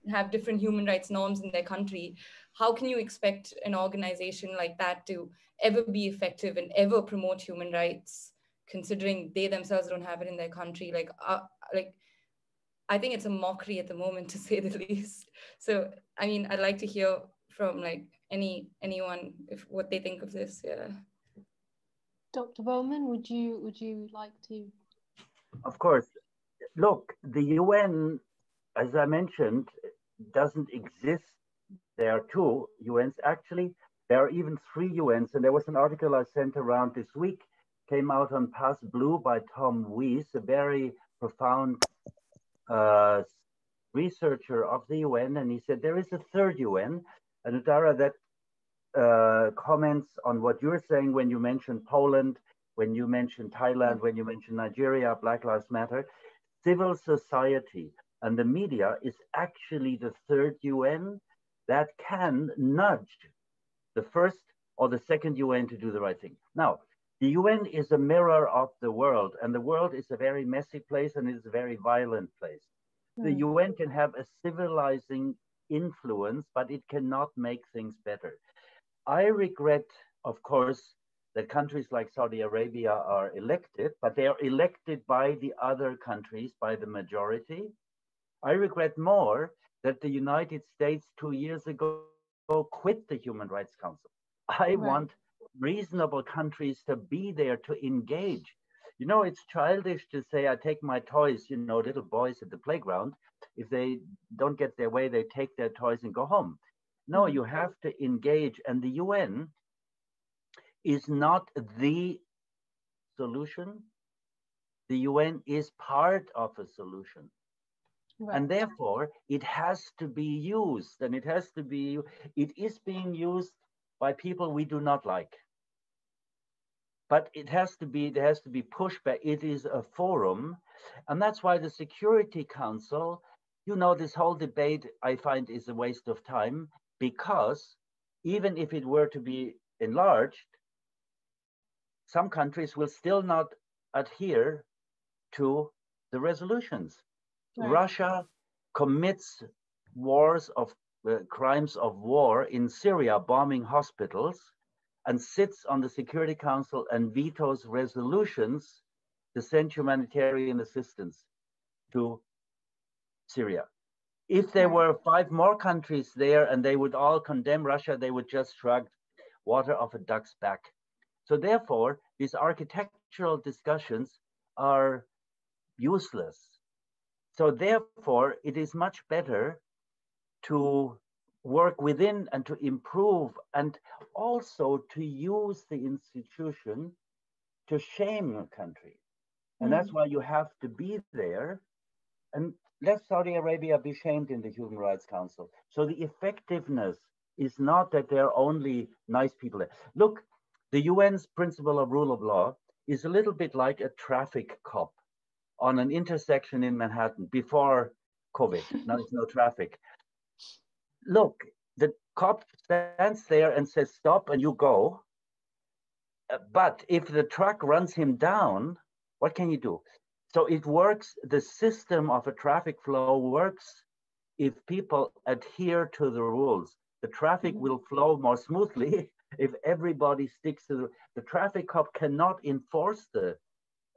have different human rights norms in their country, how can you expect an organization like that to ever be effective and ever promote human rights, considering they themselves don't have it in their country? Like I think it's a mockery at the moment, to say the least. So I mean, I'd like to hear from like anyone if what they think of this. Yeah. Dr. Baumann, would you like to? Of course. Look, the UN, as I mentioned, doesn't exist. There are 2 UNs. Actually, there are even 3 UNs. And there was an article I sent around this week, came out on Pass Blue by Tom Weiss, a very profound researcher of the UN. And he said there is a 3rd UN, and Nudhara, that comments on what you're saying when you mention Poland, when you mention Thailand, when you mention Nigeria, Black Lives Matter. Civil society and the media is actually the 3rd UN that can nudge the 1st or the 2nd UN to do the right thing. Now, the UN is a mirror of the world, and the world is a very messy place and it's a very violent place. The UN can have a civilizing influence, but it cannot make things better. I regret, of course, that countries like Saudi Arabia are elected, but they are elected by the other countries, by the majority. I regret more that the United States 2 years ago quit the Human Rights Council. I want reasonable countries to be there to engage. You know, it's childish to say, I take my toys, you know, little boys at the playground. If they don't get their way, they take their toys and go home. No, you have to engage. And the UN is not the solution. The UN is part of a solution. And therefore, it has to be used. And it is being used by people we do not like. But there has to be pushback. It is a forum. And that's why the Security Council, you know, this whole debate I find is a waste of time, because even if it were to be enlarged, some countries will still not adhere to the resolutions. Russia commits crimes of war in Syria, bombing hospitals, and sits on the Security Council and vetoes resolutions to send humanitarian assistance to Syria. If there were 5 more countries there and they would all condemn Russia, they would just shrug water off a duck's back. So therefore, these architectural discussions are useless. So therefore, it is much better to work within and to improve, and also to use the institution to shame a country. And that's why you have to be there. And let Saudi Arabia be shamed in the Human Rights Council. So the effectiveness is not that there are only nice people there. Look, the UN's principle of rule of law is a little bit like a traffic cop on an intersection in Manhattan before COVID. Now there's no traffic. Look, the cop stands there and says, stop, and you go. But if the truck runs him down, what can you do? So it works, the system of a traffic flow works if people adhere to the rules. The traffic will flow more smoothly if everybody sticks to the traffic cop cannot enforce the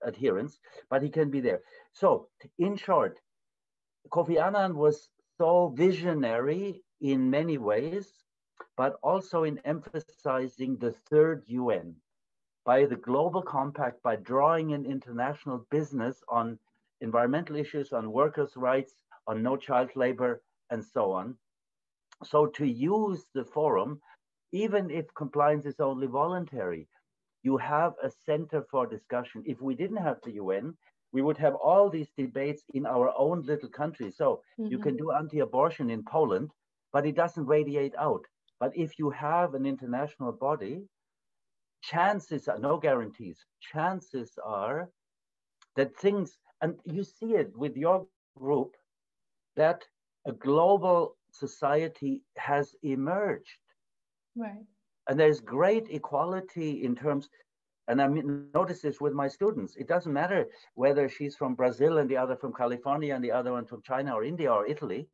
adherence, but he can be there. So in short, Kofi Annan was so visionary in many ways, but also in emphasizing the third UN by the Global Compact, by drawing in international business on environmental issues, on workers' rights, on no child labor, and so on. So to use the forum, even if compliance is only voluntary, you have a center for discussion. If we didn't have the UN, we would have all these debates in our own little country. So you can do anti-abortion in Poland, but it doesn't radiate out. But if you have an international body, chances are, no guarantees, chances are that things, and you see it with your group, that a global society has emerged. Right. And there's great equality in terms, and I notice this with my students. It doesn't matter whether she's from Brazil and the other from California and the other one from China or India or Italy.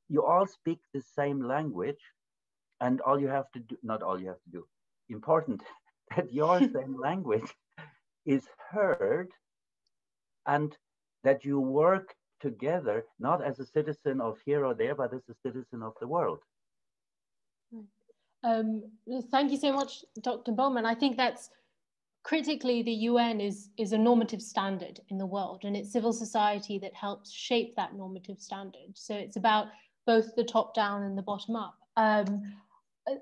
You all speak the same language, and all you have to do, not all you have to do, important that your same language is heard, and that you work together, not as a citizen of here or there, but as a citizen of the world. Thank you so much, Dr. Baumann. I think that's critically, the UN is a normative standard in the world, and it's civil society that helps shape that normative standard. So it's about both the top down and the bottom up.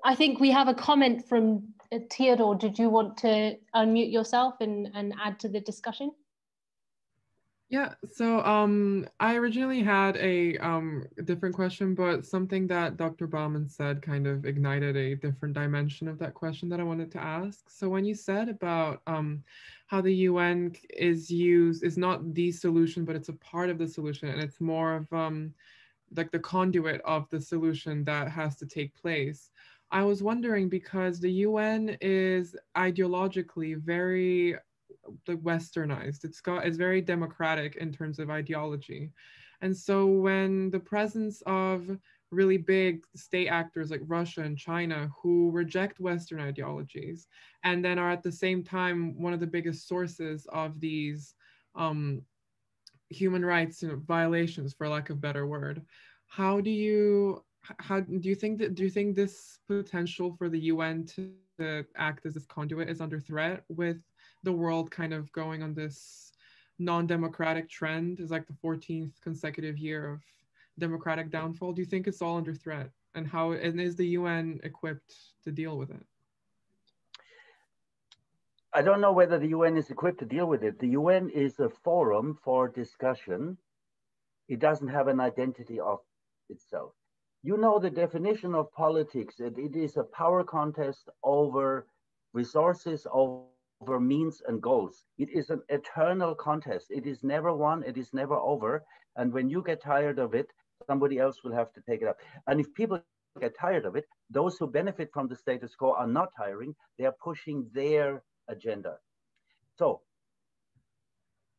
I think we have a comment from Theodore. Did you want to unmute yourself and add to the discussion? Yeah, so I originally had a different question, but something that Dr. Baumann said kind of ignited a different dimension of that question that I wanted to ask. So when you said about how the UN is not the solution, but it's a part of the solution, and it's more of like the conduit of the solution that has to take place. I was wondering, because the UN is ideologically very westernized. It's very democratic in terms of ideology. And so when the presence of really big state actors like Russia and China who reject Western ideologies and then are at the same time one of the biggest sources of these human rights violations, for lack of a better word, how do you think this potential for the UN to act as this conduit is under threat, with the world kind of going on this non-democratic trend? Is like the 14th consecutive year of democratic downfall. Do you think it's all under threat, and is the UN equipped to deal with it? I don't know whether the UN is equipped to deal with it. The UN is a forum for discussion. It doesn't have an identity of itself. You know the definition of politics. It is a power contest over resources, over means and goals. It is an eternal contest. It is never won, it is never over. And when you get tired of it, somebody else will have to take it up. And if people get tired of it, those who benefit from the status quo are not tiring, they are pushing their agenda. So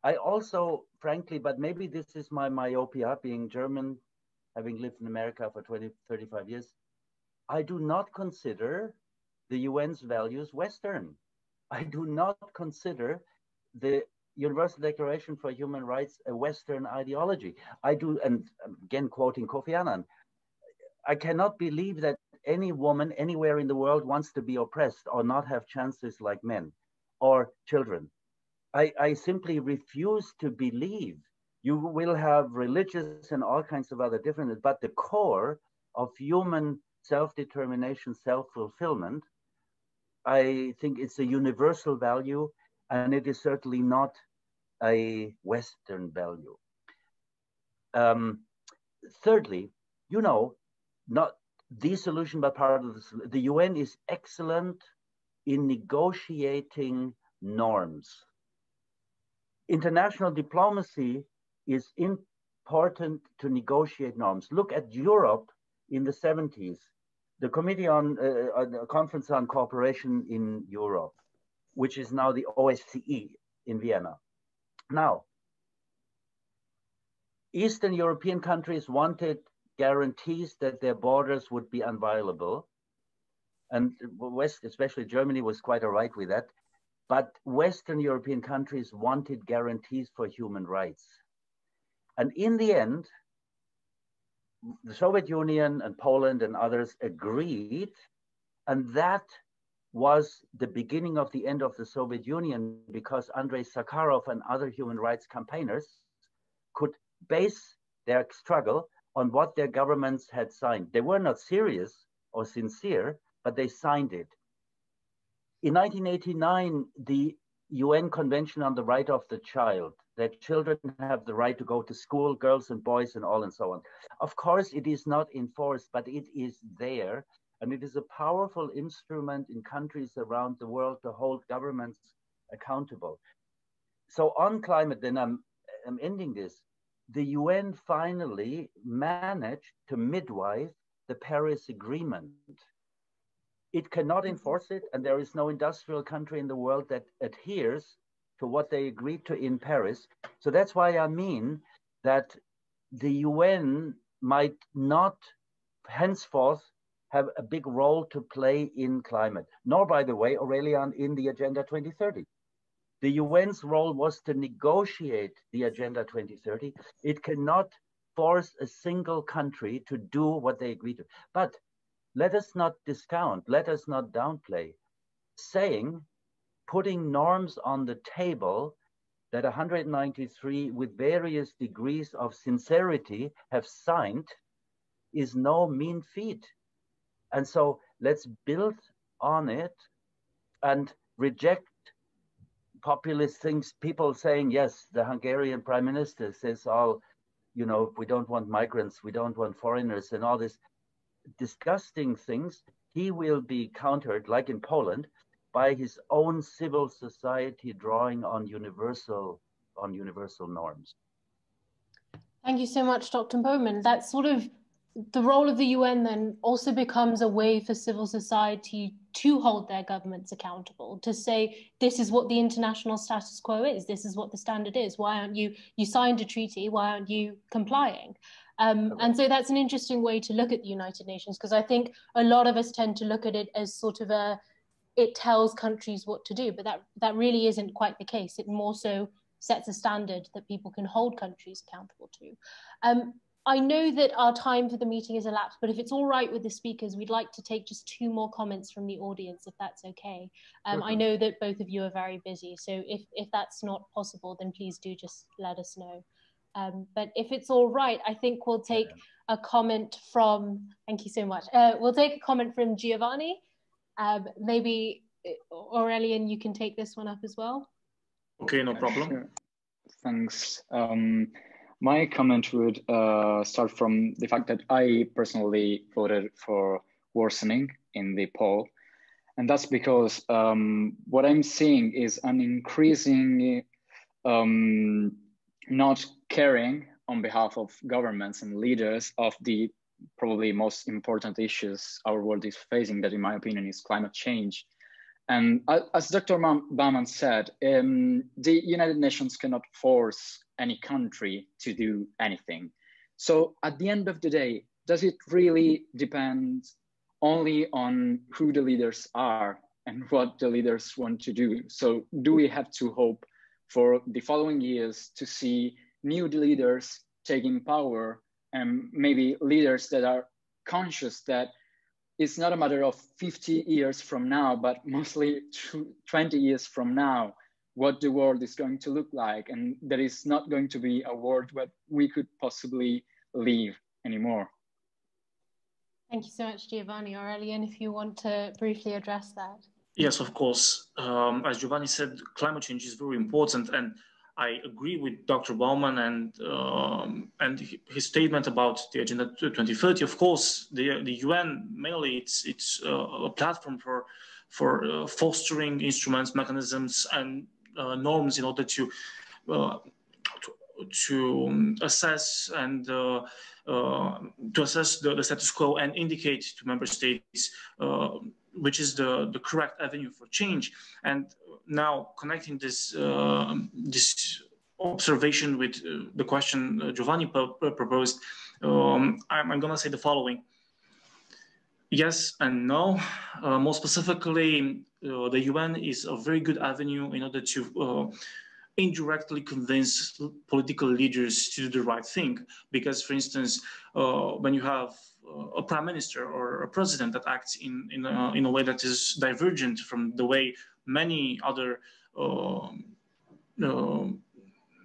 I also, frankly, but maybe this is my myopia, being German, having lived in America for 20, 35 years, I do not consider the UN's values Western. I do not consider the Universal Declaration for Human Rights a Western ideology. I do, and again, quoting Kofi Annan, I cannot believe that any woman anywhere in the world wants to be oppressed or not have chances like men or children. I simply refuse to believe. You will have religious and all kinds of other differences, but the core of human self-determination, self-fulfillment, I think it's a universal value, and it is certainly not a Western value. Thirdly, you know, not the solution, but part of the UN is excellent in negotiating norms. International diplomacy is important to negotiate norms. Look at Europe in the 70s. The Committee on the Conference on Cooperation in Europe, which is now the OSCE in Vienna. Now, Eastern European countries wanted guarantees that their borders would be inviolable. And West, especially Germany, was quite all right with that. But Western European countries wanted guarantees for human rights. And in the end, the Soviet Union and Poland and others agreed, and that was the beginning of the end of the Soviet Union, because Andrei Sakharov and other human rights campaigners could base their struggle on what their governments had signed. They were not serious or sincere, but they signed it. In 1989, the UN Convention on the Right of the Child, that children have the right to go to school, girls and boys and all and so on. Of course, it is not enforced, but it is there. And it is a powerful instrument in countries around the world to hold governments accountable. So on climate, then I'm ending this. The UN finally managed to midwife the Paris Agreement. It cannot enforce it, and there is no industrial country in the world that adheres to what they agreed to in Paris. So that's why I mean that the UN might not henceforth have a big role to play in climate, nor, by the way, Aurelian, in the Agenda 2030. The UN's role was to negotiate the Agenda 2030. It cannot force a single country to do what they agreed to. But let us not discount, let us not downplay, saying, putting norms on the table that 193 with various degrees of sincerity have signed is no mean feat. And so let's build on it and reject populist things, people saying, yes, the Hungarian prime minister says all, you know, we don't want migrants, we don't want foreigners and all this disgusting things. He will be countered, like in Poland, by his own civil society drawing on universal norms. Thank you so much, Dr. Baumann. That's sort of the role of the UN then also becomes a way for civil society to hold their governments accountable, to say, this is what the international status quo is, this is what the standard is, why aren't you signed a treaty, why aren't you complying? And so that's an interesting way to look at the United Nations, because I think a lot of us tend to look at it as sort of it tells countries what to do, but that really isn't quite the case. It more so sets a standard that people can hold countries accountable to. I know that our time for the meeting is elapsed, but if it's all right with the speakers, we'd like to take just 2 more comments from the audience, if that's okay. I know that both of you are very busy, so if that's not possible, then please do just let us know. But if it's all right, I think we'll take a comment from, thank you so much. We'll take a comment from Giovanni. Maybe Aurelian, you can take this one up as well. Okay, no problem. Sure. Thanks. My comment would start from the fact that I personally voted for worsening in the poll. And that's because what I'm seeing is an increasing not caring on behalf of governments and leaders of the probably most important issues our world is facing, that in my opinion is climate change. And as Dr. Baumann said, the United Nations cannot force any country to do anything. So at the end of the day, does it really depend only on who the leaders are and what the leaders want to do? So do we have to hope for the following years to see new leaders taking power, and maybe leaders that are conscious that it's not a matter of 50 years from now, but mostly 20 years from now, what the world is going to look like, and there is not going to be a world where we could possibly live anymore. Thank you so much, Giovanni. Aurelian, if you want to briefly address that. Yes, of course. As Giovanni said, climate change is very important, and I agree with Dr. Baumann and his statement about the Agenda 2030. Of course, the UN mainly it's a platform for fostering instruments, mechanisms, and norms in order to assess and to assess the status quo and indicate to member states which is the correct avenue for change. And now connecting this this observation with the question Giovanni proposed, I'm going to say the following: yes and no. More specifically, the UN is a very good avenue in order to indirectly convince political leaders to do the right thing. Because, for instance, when you have a prime minister or a president that acts in a way that is divergent from the way many other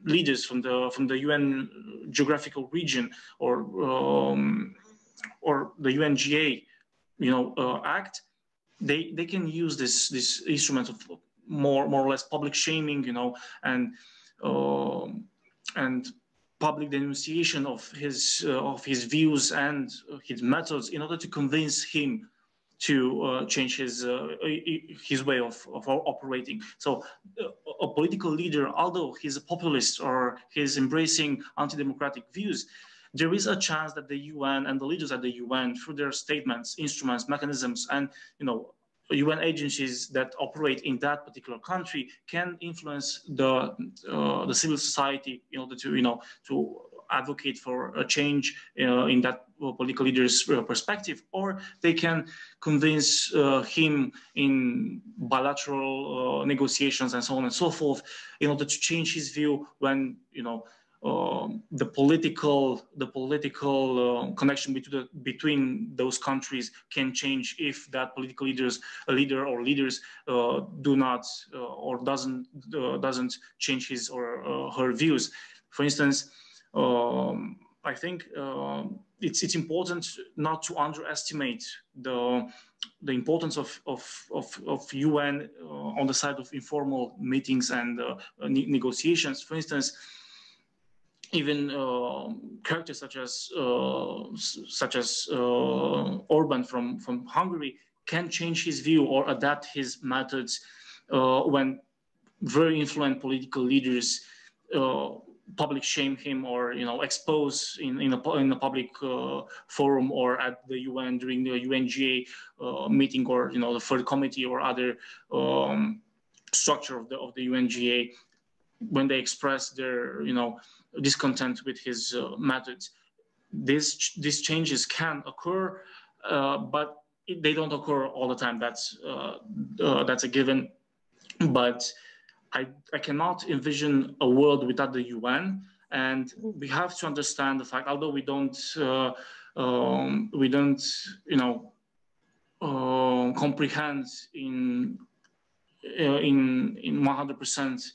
leaders from the UN geographical region or the UNGA, act, they can use this instrument of more or less public shaming, and public denunciation of his views and his methods in order to convince him to change his way of operating. So a political leader, although he's a populist or he's embracing anti-democratic views, there is a chance that the UN and the leaders at the UN, through their statements, instruments, mechanisms, and UN agencies that operate in that particular country, can influence the civil society in order to advocate for a change in that political leader's perspective, or they can convince him in bilateral negotiations and so on and so forth in order to change his view when the political connection between those countries can change if that political leaders do not or doesn't change his or her views. For instance, I think it's important not to underestimate the importance of UN on the side of informal meetings and negotiations. For instance, even characters such as Orban from Hungary can change his view or adapt his methods when very influential political leaders public shame him or expose in a public forum or at the UN during the UNGA meeting or the third committee or other structure of the UNGA, when they express their discontent with his methods. These changes can occur, but they don't occur all the time. That's a given. But I cannot envision a world without the UN, and we have to understand the fact, although we don't comprehend in 100%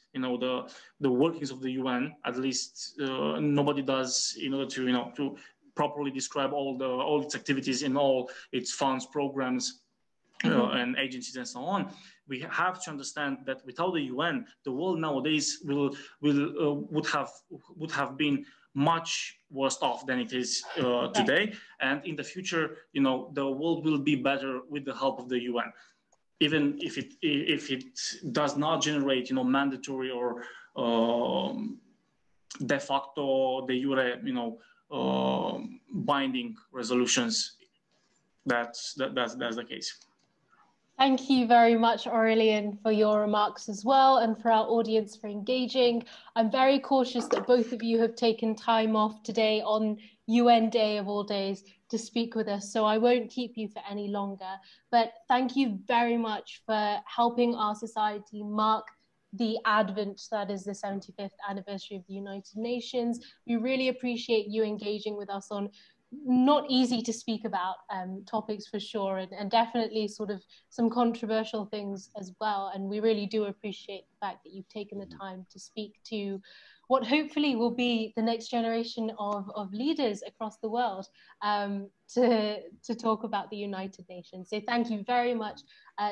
the workings of the UN, at least nobody does, in order to properly describe all its activities in all its funds, programs, and agencies and so on. We have to understand that without the UN, the world nowadays would have been much worse off than it is today, and in the future, the world will be better with the help of the UN. Even if it does not generate, mandatory or de facto, de jure, binding resolutions, that's the case. Thank you very much, Aurelian, for your remarks as well, and for our audience for engaging. I'm very cautious that both of you have taken time off today on UN Day of all days to speak with us, so I won't keep you for any longer. But thank you very much for helping our society mark the advent, that is the 75th anniversary of the United Nations. We really appreciate you engaging with us on not easy to speak about topics for sure, and definitely sort of some controversial things as well. And we really do appreciate the fact that you've taken the time to speak to what hopefully will be the next generation of leaders across the world to talk about the United Nations. So thank you very much,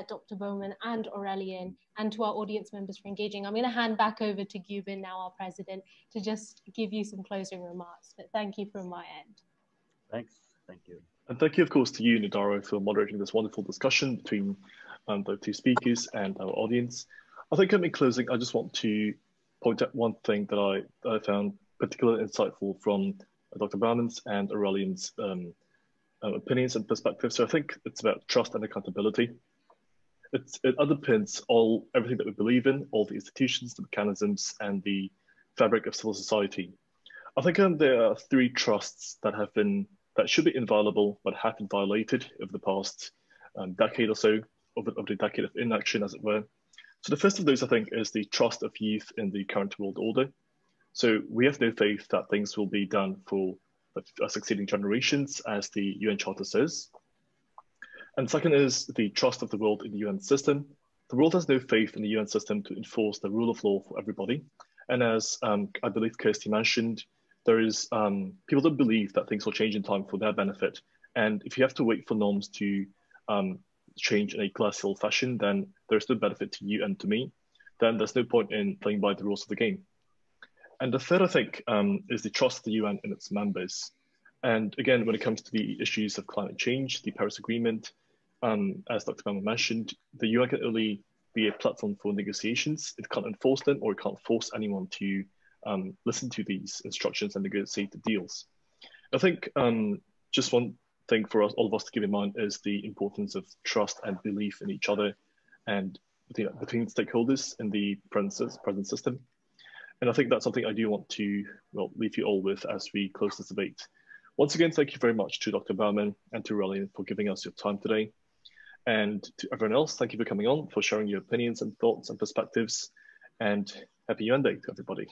Dr. Baumann and Aurelian, and to our audience members for engaging. I'm going to hand back over to Gyubin, now our president, to just give you some closing remarks. But thank you from my end. Thanks. Thank you. And thank you, of course, to you, Nudhara, for moderating this wonderful discussion between the two speakers and our audience. I think in closing, I just want to point out one thing that I found particularly insightful from Dr. Baumann's and Aurelian's opinions and perspectives. So I think it's about trust and accountability. It underpins everything that we believe in, all the institutions, the mechanisms, and the fabric of civil society. I think there are three trusts that should be inviolable, but have been violated over the past decade or so, over the decade of inaction, as it were. So the first of those, I think, is the trust of youth in the current world order. So we have no faith that things will be done for succeeding generations, as the UN Charter says. And second is the trust of the world in the UN system. The world has no faith in the UN system to enforce the rule of law for everybody. And as I believe Kirsty mentioned, there is people that believe that things will change in time for their benefit. And if you have to wait for norms to change in a glacial fashion, then there's no benefit to you and to me. Then there's no point in playing by the rules of the game. And the third, I think, is the trust of the UN and its members. And again, when it comes to the issues of climate change, the Paris Agreement, as Dr. Baumann mentioned, the UN can only be a platform for negotiations. It can't enforce them, or it can't force anyone to listen to these instructions and negotiate the deals. I think just one thing for us, all of us to keep in mind is the importance of trust and belief in each other and between stakeholders in the present system. And I think that's something I do want to leave you all with as we close this debate. Once again, thank you very much to Dr. Baumann and to Aurelian for giving us your time today. And to everyone else, thank you for coming on, for sharing your opinions and thoughts and perspectives. And happy UN Day to everybody.